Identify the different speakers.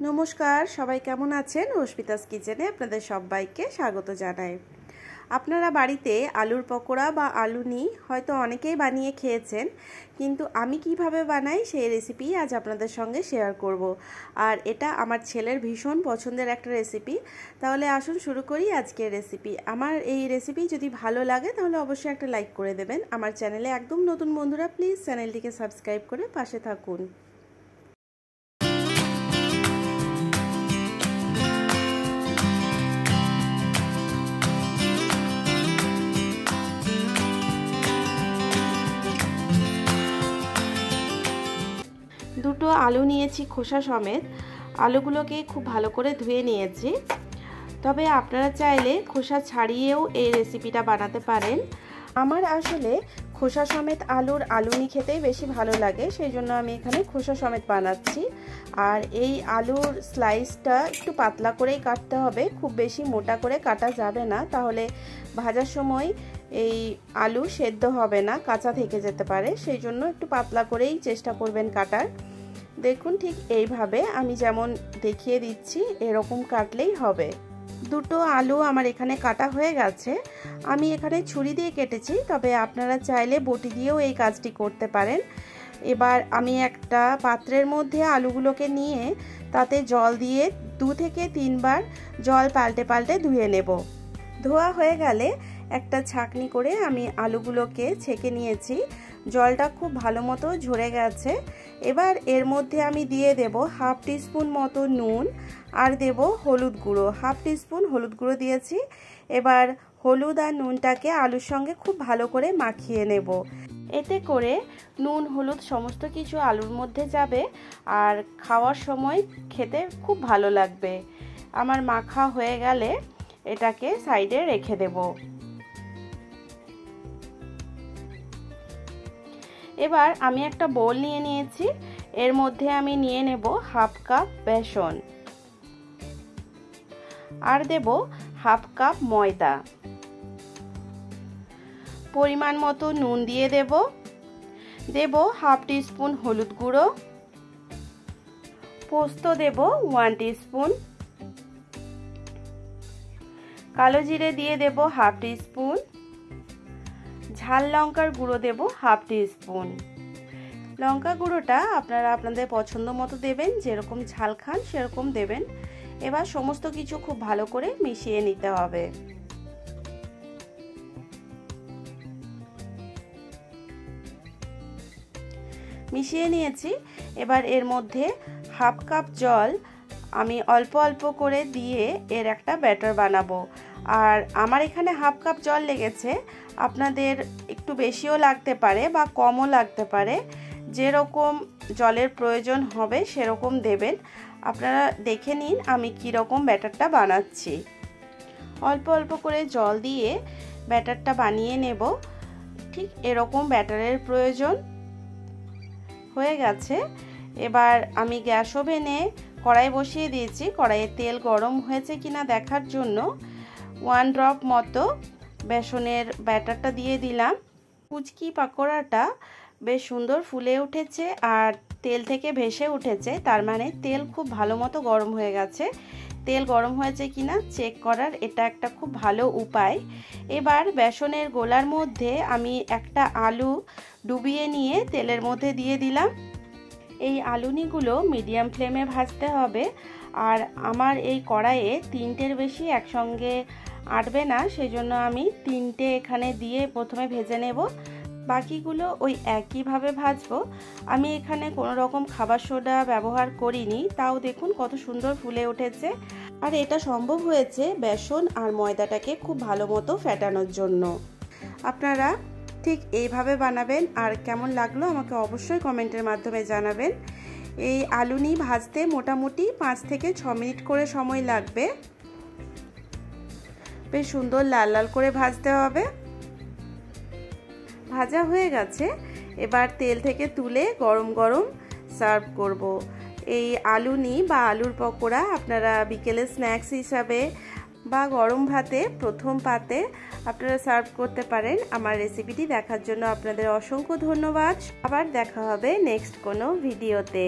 Speaker 1: নমস্কার, সবাই কেমন আছেন? রশ্মিতাস কিচেনে আপনাদের সবাইকে স্বাগত জানাই। আপনারা বাড়িতে আলুর পকোড়া বা আলুনি হয়তো অনেকেই বানিয়ে খেয়েছেন, কিন্তু আমি কিভাবে বানাই সেই রেসিপি আজ আপনাদের সঙ্গে শেয়ার করব। আর এটা আমার ছেলের ভীষণ পছন্দের একটা রেসিপি। তাহলে আসুন শুরু করি আজকের রেসিপি। আমার এই রেসিপি যদি ভালো লাগে তাহলে অবশ্যই একটা লাইক করে দেবেন। আমার চ্যানেলে একদম নতুন বন্ধুরা প্লিজ চ্যানেলটিকে সাবস্ক্রাইব করে পাশে থাকুন। দুটো আলু নিয়েছি খোসা সমেত। আলুগুলোকে খুব ভালো করে ধুয়ে নিয়েছি। তবে আপনারা চাইলে খোসা ছাড়িয়েও এই রেসিপিটা বানাতে পারেন। আমার আসলে খোসা সমেত আলুর আলুনি খেতেই বেশি ভালো লাগে, সেই জন্য আমি এখানে খোসা সমেত বানাচ্ছি। আর এই আলুর স্লাইসটা একটু পাতলা করেই কাটতে হবে, খুব বেশি মোটা করে কাটা যাবে না, তাহলে ভাজার সময় এই আলু সেদ্ধ হবে না, কাঁচা থেকে যেতে পারে। সেই জন্য একটু পাতলা করেই চেষ্টা করবেন কাটার। দেখুন ঠিক এইভাবে আমি যেমন দেখিয়ে দিচ্ছি এরকম কাটলেই হবে। দুটো আলু আমার এখানে কাটা হয়ে গেছে। আমি এখানে ছুরি দিয়ে কেটেছি, তবে আপনারা চাইলে বটি দিয়েও এই কাজটি করতে পারেন। এবার আমি একটা পাত্রের মধ্যে আলুগুলোকে নিয়ে তাতে জল দিয়ে 2 থেকে 3 বার জল পাল্টে পাল্টে ধুয়ে নেব। ধোয়া হয়ে গেলে একটা ছাঁকনি করে আমি আলুগুলোকে ছেঁকে নিয়েছি। জলটা খুব ভালো মতো ঝরে গেছে। এবার এর মধ্যে আমি দিয়ে দেব 1/2 টিস্পুন মতো নুন আর দেব হলুদ গুঁড়ো। 1/2 টিস্পুন হলুদ গুঁড়ো দিয়েছি। এবার হলুদ আর নুনটাকে আলুর সঙ্গে খুব ভালো করে মাখিয়ে নেব। এতে করে নুন হলুদ সমস্ত কিছু আলুর মধ্যে যাবে আর খাওয়ার সময় খেতে খুব ভালো লাগবে। আমার মাখা হয়ে গেলে এটাকে সাইডে রেখে দেব। এবার আমি একটা বোল নিয়ে নিয়েছি। এর মধ্যে আমি নিয়ে নেব 1/2 কাপ বেসন আর দেব 1/2 কাপ ময়দা। পরিমাণ মতো নুন দিয়ে দেব। 1/2 টিস্পুন হলুদ গুঁড়ো, পোস্ত দেব 1 টিস্পুন, কালো জিরে দিয়ে দেব 1/2 টিস্পুন, ঝাল লঙ্কার গুঁড়ো দেব 1/2 টিস্পুন। লঙ্কা গুঁড়োটা আপনারা আপনাদের পছন্দ মতো দেবেন, যেরকম ঝাল খান সেরকম দেবেন। এবার সমস্ত কিছু খুব ভালো করে মিশিয়ে নিতে হবে। মিশিয়ে নিয়েছি। এবার এর মধ্যে 1/2 কাপ জল আমি অল্প অল্প করে দিয়ে এর একটা ব্যাটার বানাবো। আর আমার এখানে 1/2 কাপ জল লেগেছে, আপনাদের একটু বেশিও লাগতে পারে বা কমও লাগতে পারে। যেরকম জলের প্রয়োজন হবে সেরকম দেবেন। আপনারা দেখে নিন আমি কীরকম ব্যাটারটা বানাচ্ছি। অল্প অল্প করে জল দিয়ে ব্যাটারটা বানিয়ে নেব। ঠিক এরকম ব্যাটারের প্রয়োজন। হয়ে গেছে। এবার আমি গ্যাস ওভেনে কড়াই বসিয়ে দিয়েছি। কড়াইয়ে তেল গরম হয়েছে কিনা দেখার জন্য 1 ড্রপ মতো বেসনের ব্যাটারটা দিয়ে দিলাম। কুচকি পাকোড়াটা বেশ সুন্দর ফুলে উঠেছে আর তেল থেকে ভেসে উঠেছে, তার মানে তেল খুব ভালো মতো গরম হয়ে গেছে। তেল গরম হয়েছে কিনা চেক করার এটা একটা খুব ভালো উপায়। এবার বেসনের গোলার মধ্যে আমি একটা আলু ডুবিয়ে নিয়ে তেলের মধ্যে দিয়ে দিলাম। এই আলুনিগুলো মিডিয়াম ফ্লেমে ভাজতে হবে। আর আমার এই কড়াইয়ে 3টের বেশি একসঙ্গে আটবে না, সেজন্য আমি 3টে এখানে দিয়ে প্রথমে ভেজে নেব। বাকিগুলো ওই একইভাবে ভাজবো। আমি এখানে কোনো রকম খাবার সোডা ব্যবহার করিনি, তাও দেখুন কত সুন্দর ফুলে উঠেছে। আর এটা সম্ভব হয়েছে বেসন আর ময়দাটাকে খুব ভালো মতো ফেটানোর জন্য। আপনারা ঠিক এইভাবে বানাবেন। আর কেমন লাগলো আমাকে অবশ্যই কমেন্টের মাধ্যমে জানাবেন। এই আলুনি ভাজতে মোটামুটি 5 থেকে 6 মিনিট করে সময় লাগবে। বেশ সুন্দর লাল লাল করে ভাজতে হবে। ভাজা হয়ে গেছে। এবার তেল থেকে তুলে গরম গরম সার্ভ করব। এই আলুনি বা আলুর পকোড়া আপনারা বিকেলে স্ন্যাক্স হিসাবে বা গরম ভাতে প্রথম পাতে আপনারা সার্ভ করতে পারেন। আমার রেসিপিটি দেখার জন্য আপনাদের অসংখ্য ধন্যবাদ। আবার দেখা হবে নেক্সট কোনো ভিডিওতে।